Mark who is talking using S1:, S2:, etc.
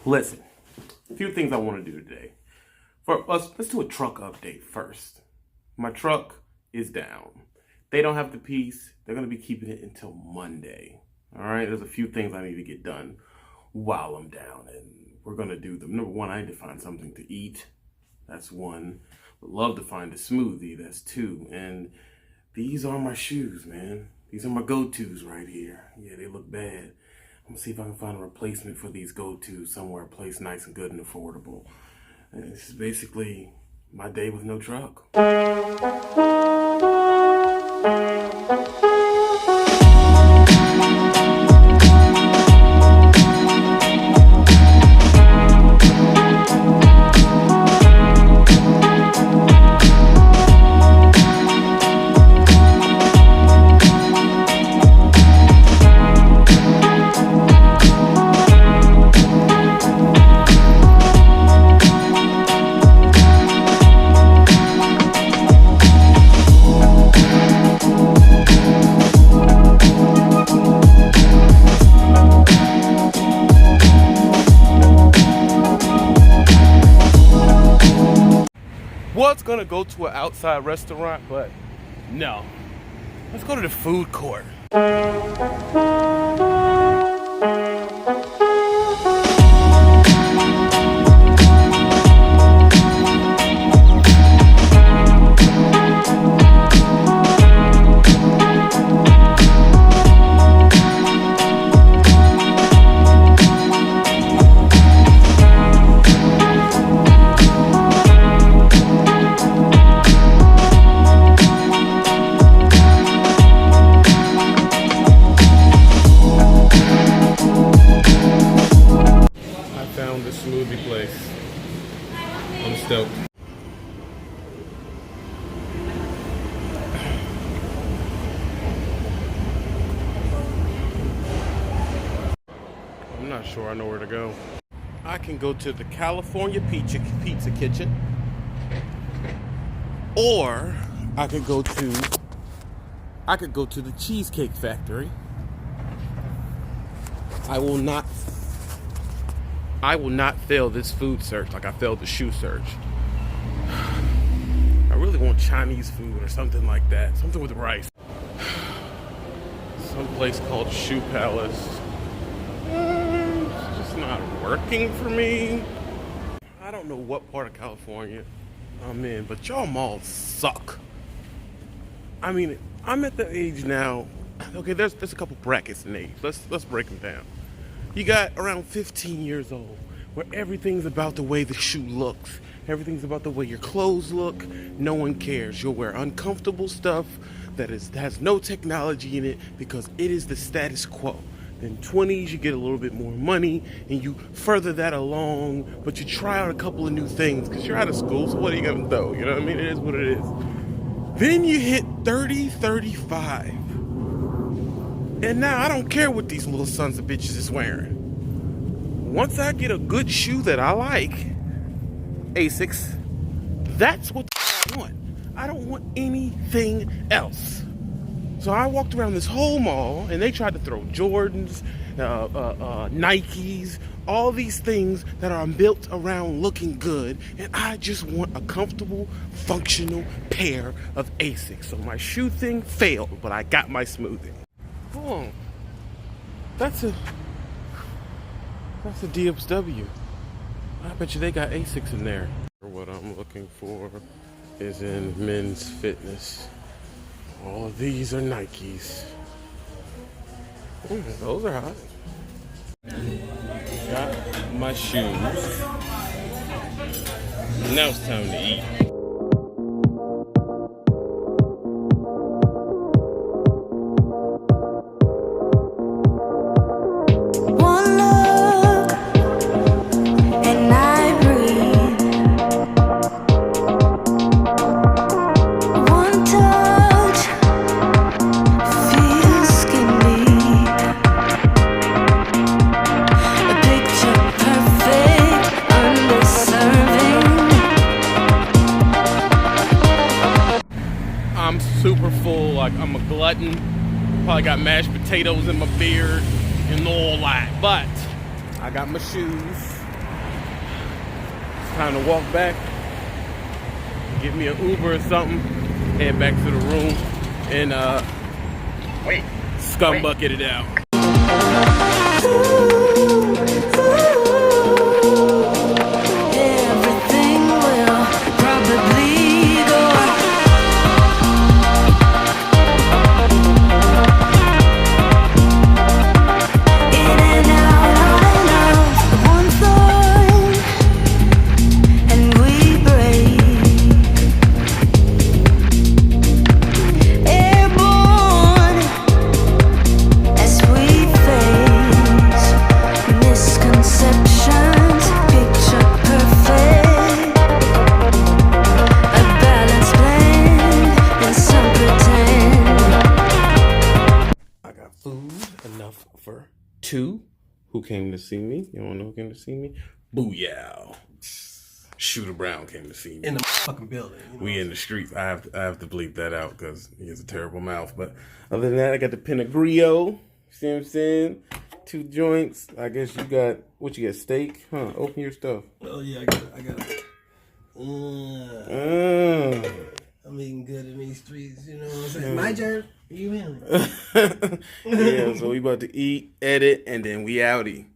S1: Listen, a few things I want to do today. For us, let's do a truck update first. My truck is down. They don't have the piece. They're going to be keeping it until Monday. All right, there's a few things I need to get done while I'm down, and we're going to do them. Number one, I need to find something to eat. That's one. Would love to find a smoothie. That's two. And these are my shoes, man. These are my go-tos right here. Yeah, they look bad. I'm gonna see if I can find a replacement for these go-tos somewhere, a place nice and good and affordable. And this is basically my day with no truck. Was gonna go to an outside restaurant, but no. Let's go to the food court. Smoothie place. I'm stoked. I'm not sure I know where to go. I can go to the California Pizza Kitchen, or I could go to the Cheesecake Factory. I will not fail this food search like I failed the shoe search. I really want Chinese food or something like that. Something with rice. Some place called Shoe Palace. It's just not working for me. I don't know what part of California I'm in, but y'all malls suck. I mean, I'm at the age now. Okay, there's a couple brackets in age. Let's break them down. You got around 15 years old, where everything's about the way the shoe looks. Everything's about the way your clothes look. No one cares. You'll wear uncomfortable stuff that has no technology in it because it is the status quo. Then 20s, you get a little bit more money and you further that along, but you try out a couple of new things because you're out of school, so what are you gonna do? You know what I mean? It is what it is. Then you hit 30, 35. And now I don't care what these little sons of bitches is wearing. Once I get a good shoe that I like, Asics, that's what I want. I don't want anything else. So I walked around this whole mall and they tried to throw Jordans, Nikes, all these things that are built around looking good, and I just want a comfortable, functional pair of Asics. So my shoe thing failed, but I got my smoothie. Oh, that's a DFW. I bet you they got Asics in there. What I'm looking for is in men's fitness. All of these are Nikes. Those are hot. Got my shoes. Now it's time to eat. Super full, like I'm a glutton. Probably got mashed potatoes in my beard and all that. But I got my shoes. Time to walk back, get me an Uber or something, head back to the room, and scum bucket it out.
S2: Everything will probably go in and out of one thorn, and we break. Airborne as we face misconceptions, picture perfect, a balanced blend and some pretend.
S1: I got food enough for two. Who came to see me? You wanna know who came to see me? Booyah. Shooter Brown came to see me.
S3: In the fucking building. You know?
S1: We in the streets. I have to bleep that out because he has a terrible mouth. But other than that, I got the Pinot Grillo. See what I'm saying? 2 joints. I guess you got, what you got, steak? Huh? Open your stuff.
S3: Oh yeah, I got it. I'm eating good in these streets, you know what I'm saying? My turn, you in.
S1: Yeah, so we about to eat, edit, and then we outie.